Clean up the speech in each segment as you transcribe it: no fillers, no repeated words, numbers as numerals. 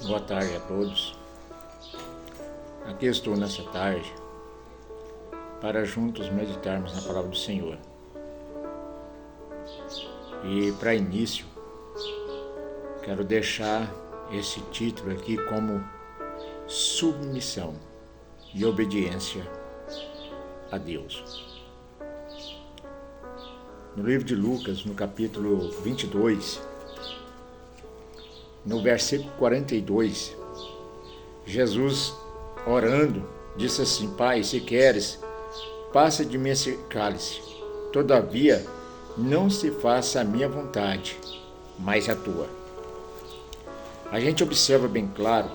Boa tarde a todos. Aqui estou nessa tarde para juntos meditarmos na palavra do Senhor. E para início, quero deixar esse título aqui como submissão e obediência a Deus. No livro de Lucas, no capítulo 22, no versículo 42, Jesus, orando, disse assim: Pai, se queres, passa de mim esse cálice. Todavia, não se faça a minha vontade, mas a tua. A gente observa bem claro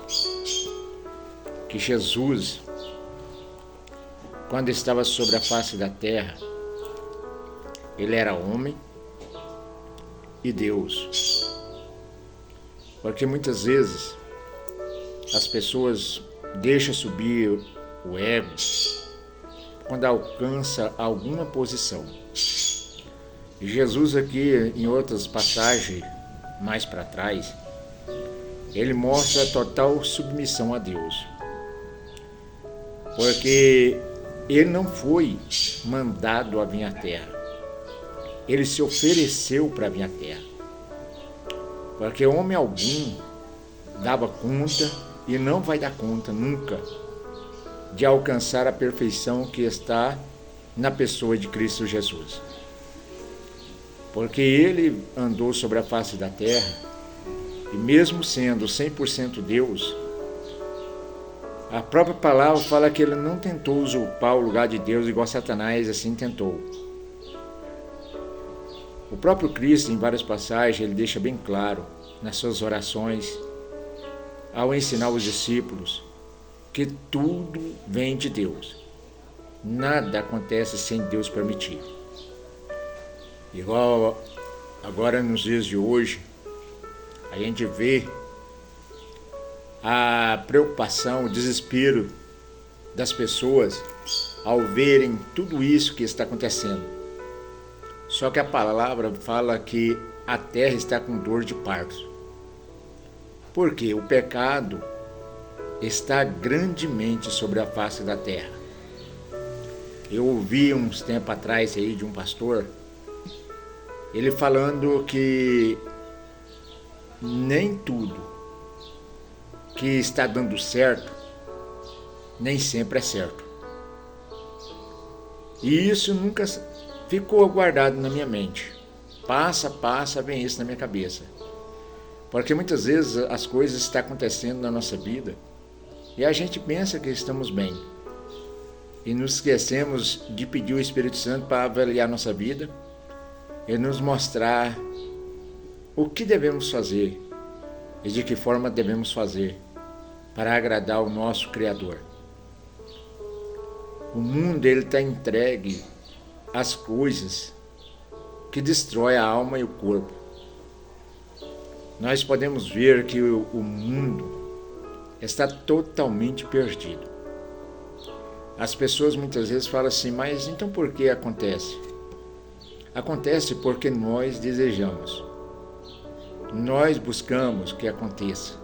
que Jesus, quando estava sobre a face da terra, ele era homem e Deus. Porque muitas vezes as pessoas deixam subir o ego quando alcança alguma posição. E Jesus aqui, em outras passagens mais para trás, ele mostra a total submissão a Deus. Porque ele não foi mandado a vir à terra. Ele se ofereceu para vir à terra. Porque homem algum dava conta e não vai dar conta nunca de alcançar a perfeição que está na pessoa de Cristo Jesus. Porque ele andou sobre a face da terra e mesmo sendo 100% Deus, a própria palavra fala que ele não tentou usurpar o lugar de Deus igual Satanás assim tentou. O próprio Cristo, em várias passagens, ele deixa bem claro, nas suas orações, ao ensinar os discípulos, que tudo vem de Deus. Nada acontece sem Deus permitir. Igual agora nos dias de hoje, a gente vê a preocupação, o desespero das pessoas ao verem tudo isso que está acontecendo. Só que a palavra fala que a terra está com dor de parto. Porque o pecado está grandemente sobre a face da terra. Eu ouvi uns tempos atrás aí de um pastor, ele falando que nem tudo que está dando certo, nem sempre é certo. E isso nunca ficou guardado na minha mente. Passa, vem isso na minha cabeça. Porque muitas vezes as coisas estão acontecendo na nossa vida e a gente pensa que estamos bem. E nos esquecemos de pedir o Espírito Santo para avaliar nossa vida e nos mostrar o que devemos fazer e de que forma devemos fazer para agradar o nosso Criador. O mundo está entregue às coisas que destroem a alma e o corpo. Nós podemos ver que o mundo está totalmente perdido. As pessoas muitas vezes falam assim, mas então por que acontece? Acontece porque nós desejamos. Nós buscamos que aconteça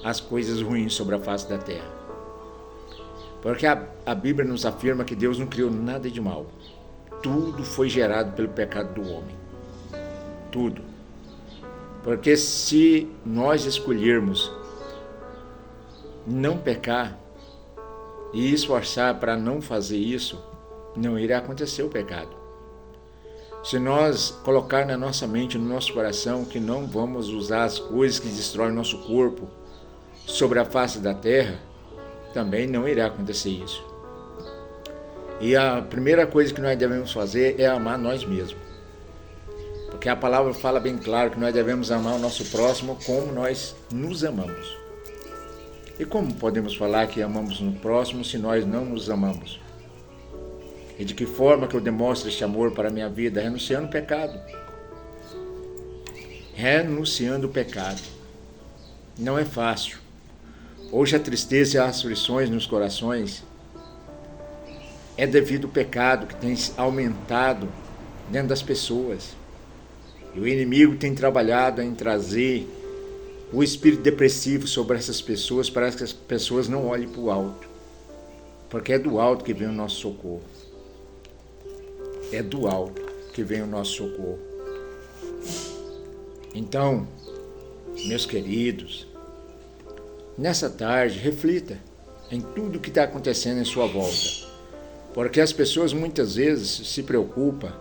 as coisas ruins sobre a face da terra. Porque a Bíblia nos afirma que Deus não criou nada de mal. Tudo foi gerado pelo pecado do homem. Tudo. Porque se nós escolhermos não pecar e esforçar para não fazer isso, não irá acontecer o pecado. Se nós colocar na nossa mente, no nosso coração, que não vamos usar as coisas que destroem nosso corpo sobre a face da terra, também não irá acontecer isso. E a primeira coisa que nós devemos fazer é amar nós mesmos. Porque a palavra fala bem claro que nós devemos amar o nosso próximo como nós nos amamos. E como podemos falar que amamos o próximo se nós não nos amamos? E de que forma que eu demonstro este amor para a minha vida? Renunciando o pecado. Renunciando o pecado. Não é fácil. Hoje a tristeza e as aflições nos corações é devido ao pecado que tem aumentado dentro das pessoas. E o inimigo tem trabalhado em trazer o espírito depressivo sobre essas pessoas para que as pessoas não olhem para o alto. Porque é do alto que vem o nosso socorro. É do alto que vem o nosso socorro. Então, meus queridos, nessa tarde, reflita em tudo que está acontecendo em sua volta. Porque as pessoas muitas vezes se preocupam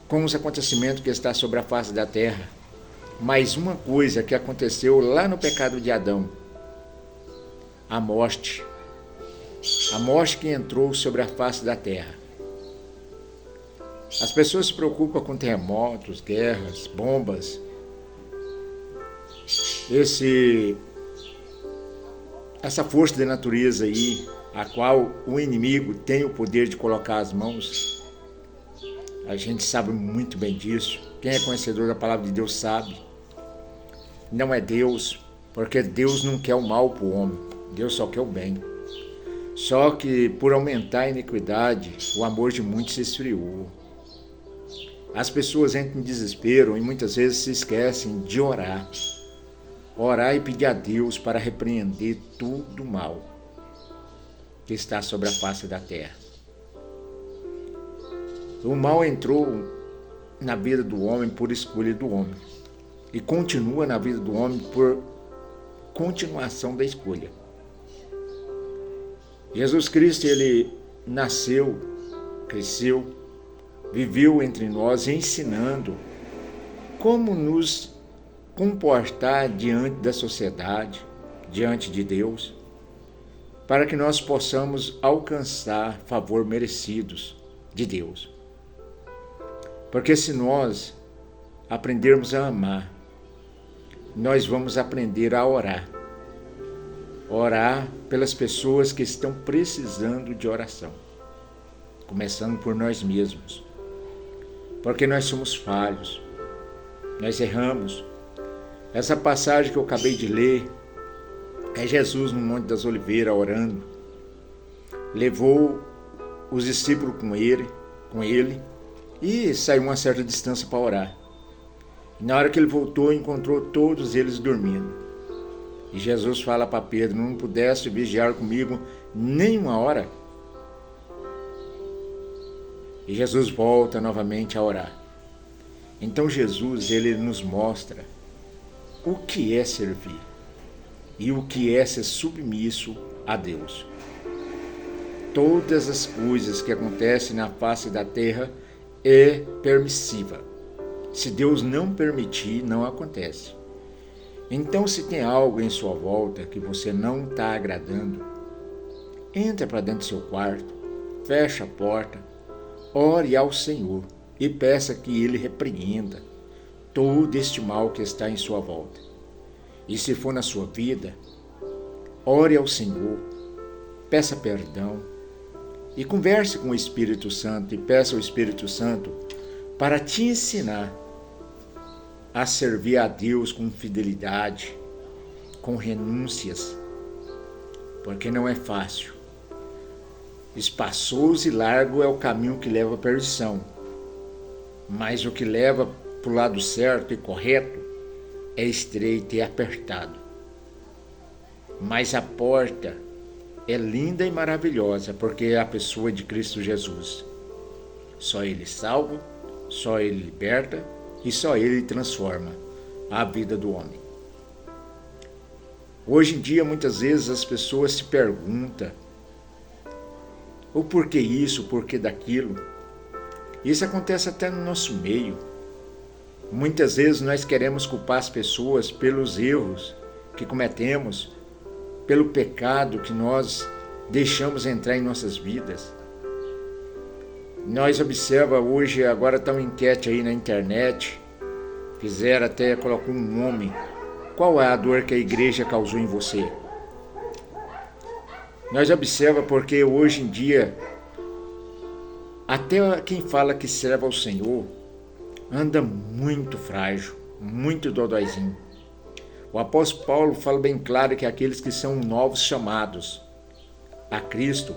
com os acontecimentos que estão sobre a face da terra. Mas uma coisa que aconteceu lá no pecado de Adão, a morte que entrou sobre a face da terra. As pessoas se preocupam com terremotos, guerras, bombas, essa força da natureza aí, a qual o inimigo tem o poder de colocar as mãos. A gente sabe muito bem disso. Quem é conhecedor da palavra de Deus sabe. Não é Deus, porque Deus não quer o mal para o homem. Deus só quer o bem. Só que por aumentar a iniquidade, o amor de muitos se esfriou. As pessoas entram em desespero e muitas vezes se esquecem de orar. Orar e pedir a Deus para repreender todo o mal que está sobre a face da terra. O mal entrou na vida do homem por escolha do homem e continua na vida do homem por continuação da escolha. Jesus Cristo, ele nasceu, cresceu, viveu entre nós ensinando como nos comportar diante da sociedade, diante de Deus, para que nós possamos alcançar favor merecidos de Deus. Porque se nós aprendermos a amar, nós vamos aprender a orar. Orar pelas pessoas que estão precisando de oração. Começando por nós mesmos. Porque nós somos falhos. Nós erramos. Essa passagem que eu acabei de ler é Jesus no Monte das Oliveiras orando. Levou os discípulos com ele e saiu uma certa distância para orar. E na hora que ele voltou, encontrou todos eles dormindo. E Jesus fala para Pedro: não pudesse vigiar comigo nem uma hora? E Jesus volta novamente a orar. Então Jesus, ele nos mostra o que é servir e o que é ser submisso a Deus. Todas as coisas que acontecem na face da terra é permissiva. Se Deus não permitir, não acontece. Então, se tem algo em sua volta que você não está agradando, entra para dentro do seu quarto, fecha a porta, ore ao Senhor e peça que Ele repreenda todo este mal que está em sua volta. E se for na sua vida, ore ao Senhor, peça perdão e converse com o Espírito Santo e peça ao Espírito Santo para te ensinar a servir a Deus com fidelidade, com renúncias, porque não é fácil. Espaçoso e largo é o caminho que leva à perdição, mas o que leva para o lado certo e correto é estreito e apertado. Mas a porta é linda e maravilhosa, porque é a pessoa de Cristo Jesus. Só Ele salva, só Ele liberta e só Ele transforma a vida do homem. Hoje em dia, muitas vezes as pessoas se perguntam o porquê isso, o porquê daquilo. Isso acontece até no nosso meio. Muitas vezes nós queremos culpar as pessoas pelos erros que cometemos, pelo pecado que nós deixamos entrar em nossas vidas. Nós observamos hoje, agora está uma enquete aí na internet, fizeram até, colocou um nome. Qual é a dor que a igreja causou em você? Nós observamos porque hoje em dia, até quem fala que serve ao Senhor, anda muito frágil, muito dodóizinho. O apóstolo Paulo fala bem claro que aqueles que são novos chamados a Cristo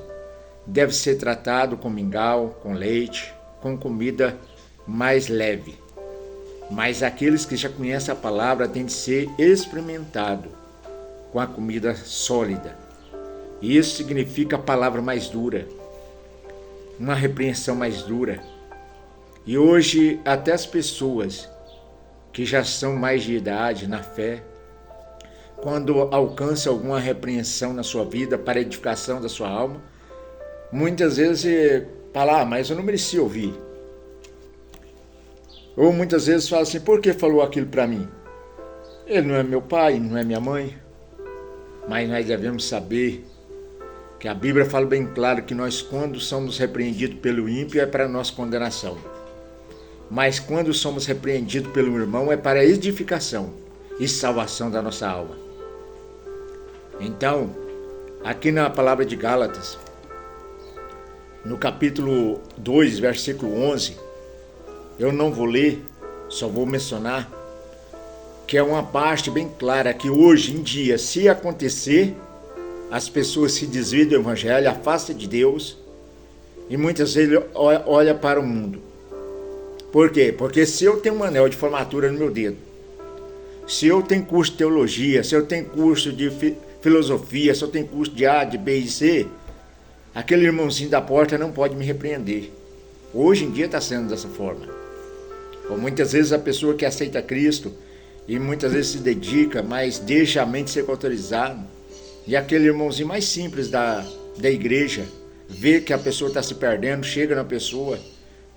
deve ser tratado com mingau, com leite, com comida mais leve. Mas aqueles que já conhecem a palavra têm de ser experimentados com a comida sólida. E isso significa a palavra mais dura, uma repreensão mais dura. E hoje até as pessoas que já são mais de idade na fé, quando alcançam alguma repreensão na sua vida para a edificação da sua alma, muitas vezes falam, mas eu não merecia ouvir. Ou muitas vezes falam assim, por que falou aquilo para mim? Ele não é meu pai, não é minha mãe. Mas nós devemos saber que a Bíblia fala bem claro que nós, quando somos repreendidos pelo ímpio, é para a nossa condenação. Mas quando somos repreendidos pelo irmão, é para a edificação e salvação da nossa alma. Então, aqui na palavra de Gálatas, no capítulo 2, versículo 11, eu não vou ler, só vou mencionar, que é uma parte bem clara que hoje em dia, se acontecer, as pessoas se desviam do Evangelho, afastam de Deus e muitas vezes olham para o mundo. Por quê? Porque se eu tenho um anel de formatura no meu dedo, se eu tenho curso de teologia, se eu tenho curso de filosofia, se eu tenho curso de A, de B e C, aquele irmãozinho da porta não pode me repreender. Hoje em dia está sendo dessa forma. Ou muitas vezes a pessoa que aceita Cristo e muitas vezes se dedica, mas deixa a mente ser cauterizada. E aquele irmãozinho mais simples da igreja vê que a pessoa está se perdendo, chega na pessoa,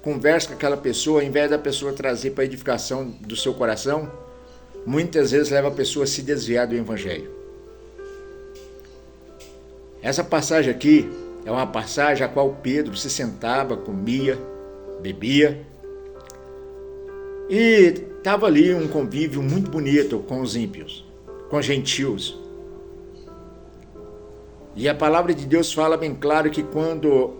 conversa com aquela pessoa, ao invés da pessoa trazer para a edificação do seu coração, muitas vezes leva a pessoa a se desviar do Evangelho. Essa passagem aqui é uma passagem a qual Pedro se sentava, comia, bebia, e estava ali um convívio muito bonito com os ímpios, com os gentios. E a palavra de Deus fala bem claro que quando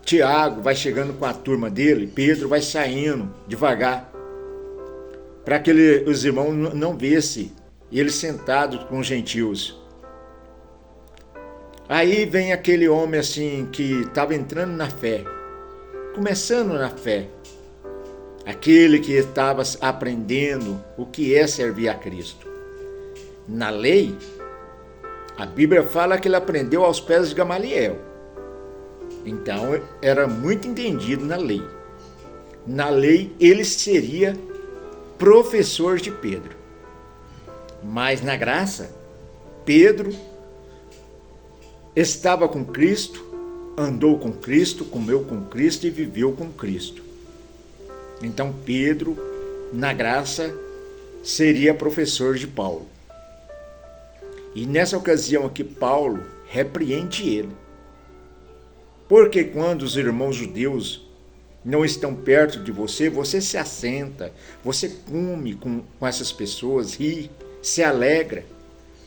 Tiago vai chegando com a turma dele, Pedro vai saindo devagar, para que os irmãos não vissem ele sentado com os gentios. Aí vem aquele homem assim que estava entrando na fé, começando na fé, aquele que estava aprendendo o que é servir a Cristo. Na lei, a Bíblia fala que ele aprendeu aos pés de Gamaliel. Então, era muito entendido na lei. Na lei, ele seria professor de Pedro. Mas na graça, Pedro estava com Cristo, andou com Cristo, comeu com Cristo e viveu com Cristo. Então, Pedro, na graça, seria professor de Paulo. E nessa ocasião aqui, Paulo repreende ele. Porque quando os irmãos judeus não estão perto de você, você se assenta, você come com essas pessoas, ri, se alegra.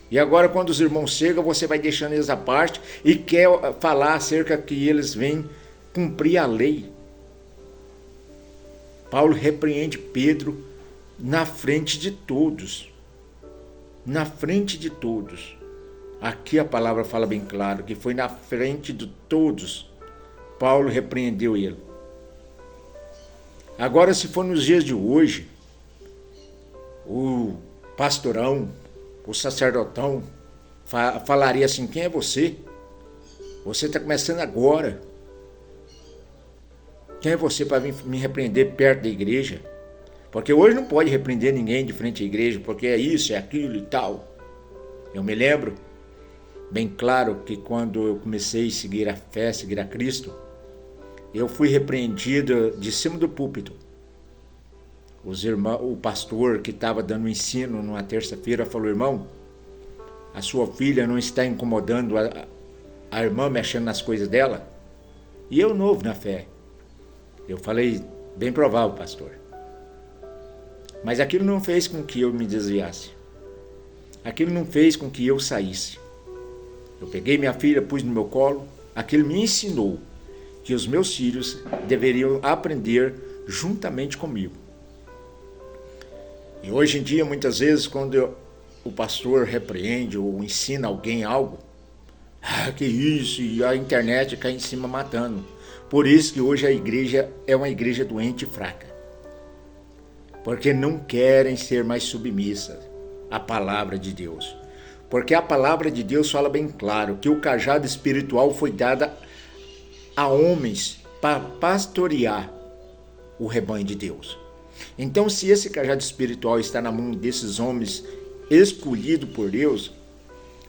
E agora quando os irmãos chegam, você vai deixando eles à parte e quer falar acerca que eles vêm cumprir a lei. Paulo repreende Pedro na frente de todos. Na frente de todos. Aqui a palavra fala bem claro que foi na frente de todos. Paulo repreendeu ele. Agora, se for nos dias de hoje, o pastorão, o sacerdotão, falaria assim, quem é você? Você está começando agora. Quem é você para vir me repreender perto da igreja? Porque hoje não pode repreender ninguém de frente à igreja, porque é isso, é aquilo e tal. Eu me lembro bem claro que quando eu comecei a seguir a fé, seguir a Cristo, eu fui repreendido de cima do púlpito. O pastor que estava dando o ensino numa terça-feira falou, irmão, a sua filha não está incomodando a irmã mexendo nas coisas dela? E eu novo na fé. Eu falei, bem provável, pastor. Mas aquilo não fez com que eu me desviasse. Aquilo não fez com que eu saísse. Eu peguei minha filha, pus no meu colo. Aquilo me ensinou que os meus filhos deveriam aprender juntamente comigo. E hoje em dia, muitas vezes, quando o pastor repreende ou ensina alguém algo, que isso, e a internet cai em cima matando. Por isso que hoje a igreja é uma igreja doente e fraca. porque não querem ser mais submissas à palavra de Deus. Porque a palavra de Deus fala bem claro que o cajado espiritual foi dado a homens para pastorear o rebanho de Deus. Então, se esse cajado espiritual está na mão desses homens escolhidos por Deus,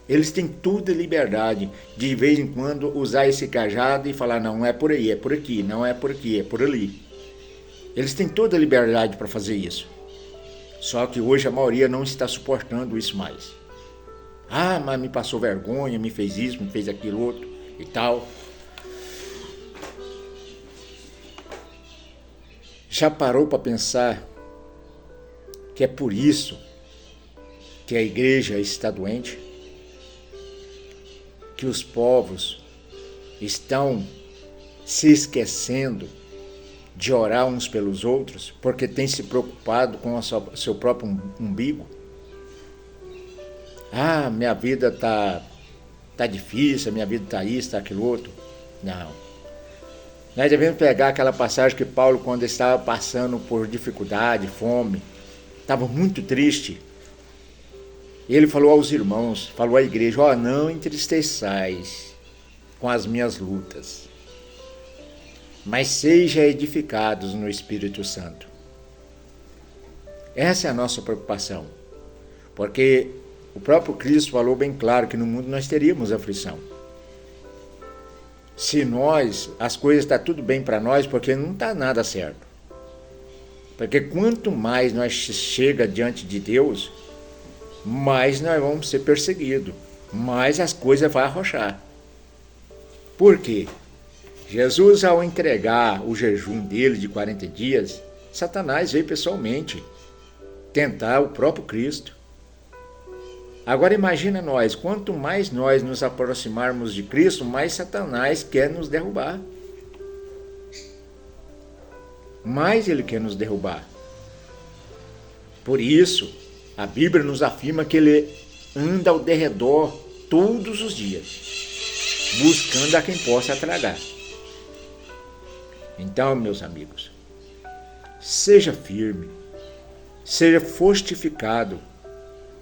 eles têm toda a liberdade de vez em quando usar esse cajado e falar, não é por aí, é por aqui, não é por aqui, é por ali. Eles têm toda a liberdade para fazer isso. Só que hoje a maioria não está suportando isso mais. Ah, mas me passou vergonha, me fez isso, me fez aquilo outro e tal. Já parou para pensar que é por isso que a igreja está doente? Que os povos estão se esquecendo de orar uns pelos outros porque têm se preocupado com o seu próprio umbigo? Ah, minha vida tá difícil, minha vida tá isso, tá aquilo outro. Não. Nós devemos pegar aquela passagem que Paulo, quando estava passando por dificuldade, fome, estava muito triste. Ele falou aos irmãos, falou à igreja, não entristeçais com as minhas lutas, mas sejam edificados no Espírito Santo. Essa é a nossa preocupação, porque o próprio Cristo falou bem claro que no mundo nós teríamos aflição. Se as coisas estão tudo bem para nós, porque não está nada certo. Porque quanto mais nós chega diante de Deus, mais nós vamos ser perseguidos, mais as coisas vão arrochar. Por quê? Jesus, ao entregar o jejum dele de 40 dias, Satanás veio pessoalmente tentar o próprio Cristo. Agora imagina nós, quanto mais nós nos aproximarmos de Cristo, mais Satanás quer nos derrubar. Mais ele quer nos derrubar. Por isso, a Bíblia nos afirma que ele anda ao derredor todos os dias, buscando a quem possa tragar. Então, meus amigos, seja firme, seja fortificado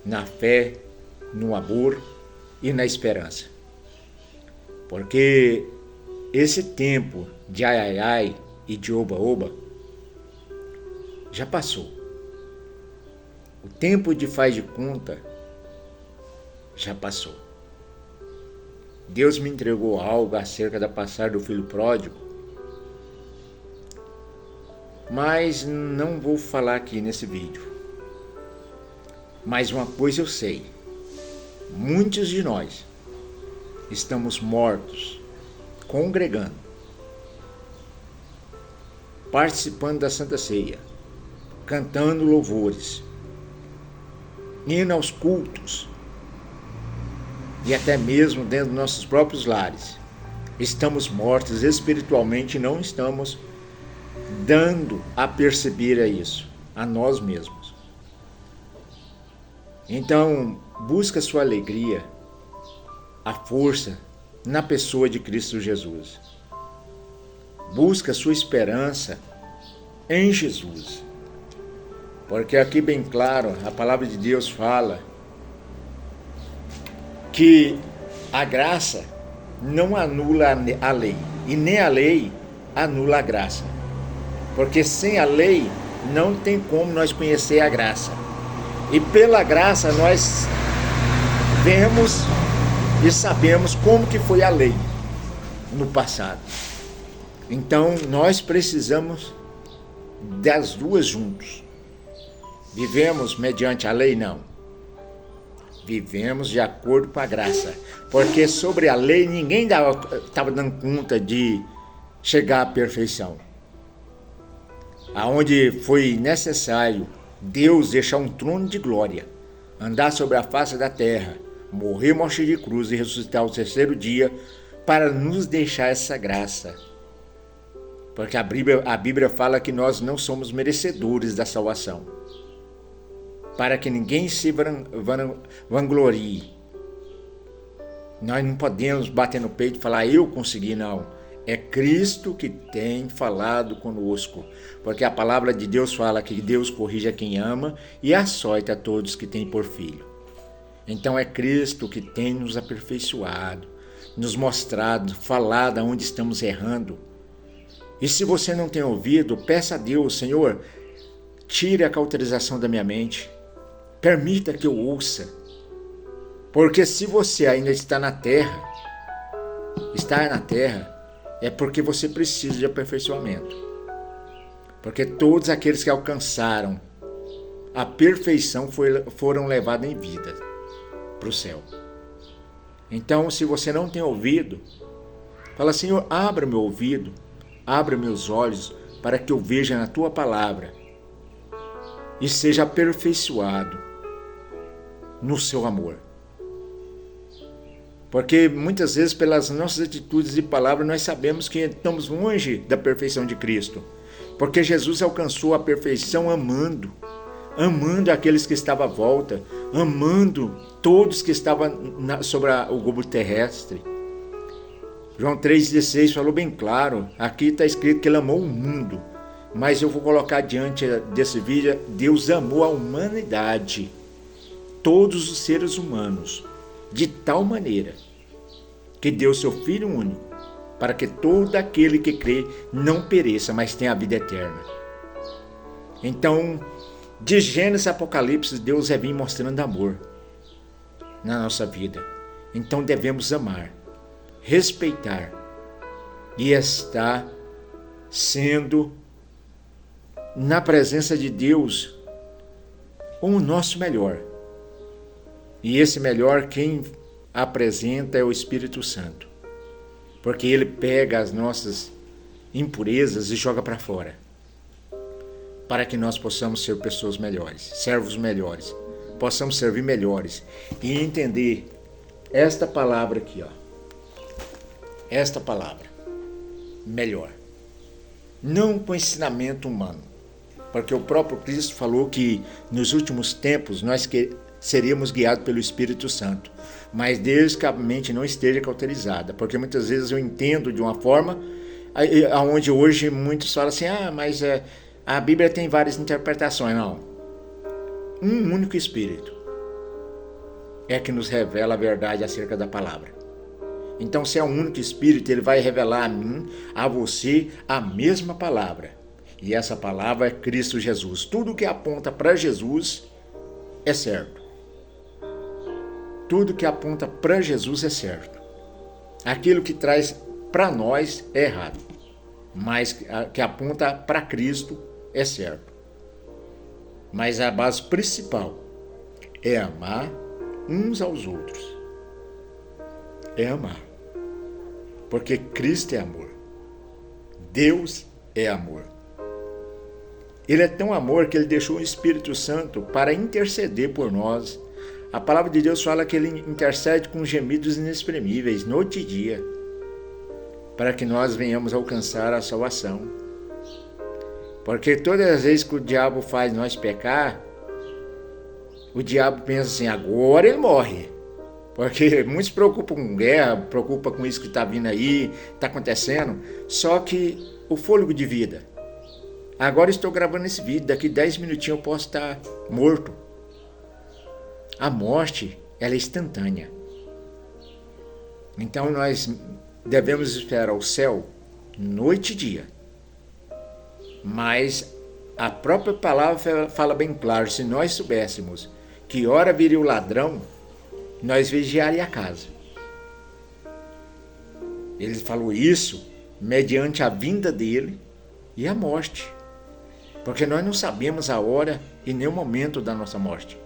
na fé, no amor e na esperança. Porque esse tempo de ai ai ai e de oba oba já passou. O tempo de faz de conta já passou. Deus me entregou algo acerca da passagem do filho pródigo, mas não vou falar aqui nesse vídeo. Mas uma coisa eu sei, muitos de nós estamos mortos, congregando, participando da Santa Ceia, cantando louvores, indo aos cultos e até mesmo dentro dos nossos próprios lares. Estamos mortos espiritualmente e não estamos dando a perceber a isso, a nós mesmos. Então, busca sua alegria, a força na pessoa de Cristo Jesus. Busca sua esperança em Jesus. Porque aqui bem claro, a palavra de Deus fala que a graça não anula a lei, e nem a lei anula a graça. Porque sem a lei não tem como nós conhecer a graça. E pela graça nós vemos e sabemos como que foi a lei no passado. Então nós precisamos das duas juntos. Vivemos mediante a lei? Não. Vivemos de acordo com a graça. Porque sobre a lei ninguém estava dando conta de chegar à perfeição. Aonde foi necessário Deus deixar um trono de glória, andar sobre a face da terra, morrer morte de cruz e ressuscitar ao terceiro dia para nos deixar essa graça. Porque a Bíblia fala que nós não somos merecedores da salvação. Para que ninguém se vanglorie. Nós não podemos bater no peito e falar, eu consegui, não. É Cristo que tem falado conosco, porque a palavra de Deus fala que Deus corrige a quem ama e açoita a todos que têm por filho. Então é Cristo que tem nos aperfeiçoado, nos mostrado, falado aonde estamos errando. E se você não tem ouvido, peça a Deus: Senhor, tire a cauterização da minha mente, permita que eu ouça. Porque se você ainda está na terra, é porque você precisa de aperfeiçoamento. Porque todos aqueles que alcançaram a perfeição foram levados em vida para o céu. Então, se você não tem ouvido, fala: Senhor, abra meu ouvido, abra meus olhos, para que eu veja na tua palavra e seja aperfeiçoado no seu amor. Porque muitas vezes, pelas nossas atitudes e palavras, nós sabemos que estamos longe da perfeição de Cristo. Porque Jesus alcançou a perfeição amando aqueles que estavam à volta, amando todos que estavam sobre o globo terrestre. João 3,16 falou bem claro, aqui está escrito que ele amou o mundo, mas eu vou colocar diante desse vídeo: Deus amou a humanidade, todos os seres humanos, de tal maneira que deu seu Filho único, para que todo aquele que crê não pereça, mas tenha a vida eterna. Então, de Gênesis a Apocalipse, Deus vir mostrando amor na nossa vida. Então devemos amar, respeitar e estar sendo na presença de Deus o nosso melhor. E esse melhor, quem apresenta é o Espírito Santo. Porque ele pega as nossas impurezas e joga para fora. Para que nós possamos ser pessoas melhores, servos melhores. Possamos servir melhores. E entender esta palavra aqui, ó. Esta palavra. Melhor. Não com ensinamento humano. Porque o próprio Cristo falou que nos últimos tempos nós seríamos guiados pelo Espírito Santo, mas desde que a mente não esteja cauterizada, porque muitas vezes eu entendo de uma forma, onde hoje muitos falam assim: mas a Bíblia tem várias interpretações. Não, um único Espírito é que nos revela a verdade acerca da palavra. Então, se é um único Espírito, ele vai revelar a mim, a você, a mesma palavra, e essa palavra é Cristo Jesus. Tudo que aponta para Jesus é certo. Tudo que aponta para Jesus é certo. Aquilo que traz para nós é errado. Mas que aponta para Cristo é certo. Mas a base principal é amar uns aos outros. É amar. Porque Cristo é amor. Deus é amor. Ele é tão amor que ele deixou o Espírito Santo para interceder por nós. A palavra de Deus fala que ele intercede com gemidos inexprimíveis, noite e dia, para que nós venhamos alcançar a salvação. Porque todas as vezes que o diabo faz nós pecar, o diabo pensa assim: agora ele morre. Porque muitos se preocupam com guerra, preocupam com isso que está vindo aí, está acontecendo. Só que o fôlego de vida. Agora estou gravando esse vídeo, daqui 10 minutinhos eu posso estar morto. A morte, ela é instantânea. Então nós devemos esperar o céu noite e dia. Mas a própria palavra fala bem claro: se nós soubéssemos que hora viria o ladrão, nós vigiaria a casa. Ele falou isso mediante a vinda dele e a morte. Porque nós não sabemos a hora e nem o momento da nossa morte.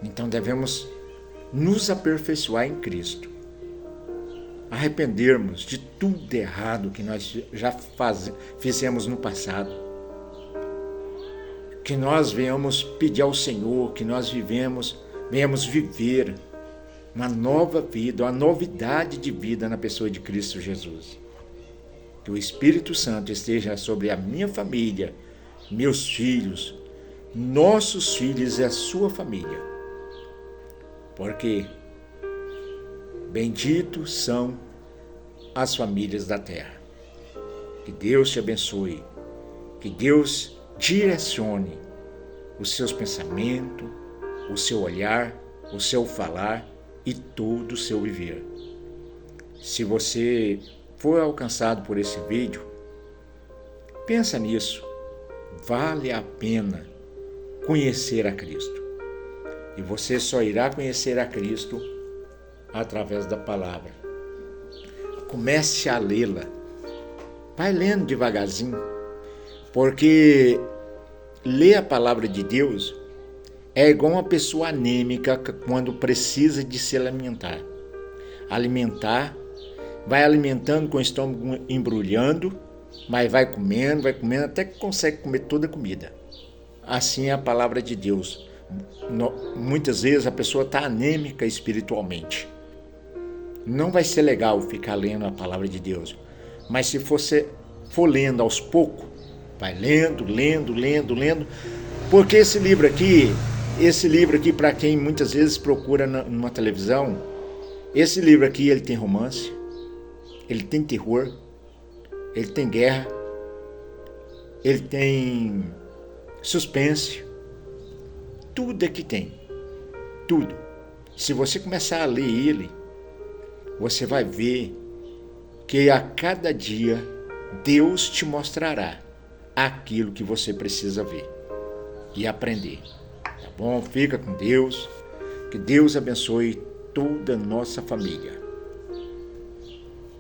Então devemos nos aperfeiçoar em Cristo. Arrependermos de tudo errado que nós já fizemos no passado. Que nós venhamos pedir ao Senhor, que nós venhamos viver uma nova vida, uma novidade de vida na pessoa de Cristo Jesus. Que o Espírito Santo esteja sobre a minha família, meus filhos, nossos filhos e a sua família. Porque benditos são as famílias da terra. Que Deus te abençoe, que Deus direcione os seus pensamentos, o seu olhar, o seu falar e todo o seu viver. Se você for alcançado por esse vídeo, pensa nisso. Vale a pena conhecer a Cristo. E você só irá conhecer a Cristo através da palavra. Comece a lê-la. Vai lendo devagarzinho, porque ler a palavra de Deus é igual uma pessoa anêmica quando precisa de se alimentar. Vai alimentando com o estômago embrulhando, mas vai comendo, até que consegue comer toda a comida. Assim é a palavra de Deus. Muitas vezes a pessoa está anêmica espiritualmente. Não vai ser legal ficar lendo a palavra de Deus. Mas se você for lendo aos poucos, vai lendo, porque esse livro aqui, para quem muitas vezes procura numa televisão, esse livro aqui, ele tem romance, ele tem terror, ele tem guerra, ele tem suspense, tudo aqui tem, tudo. Se você começar a ler ele, você vai ver que a cada dia Deus te mostrará aquilo que você precisa ver e aprender. Tá bom? Fica com Deus. Que Deus abençoe toda a nossa família.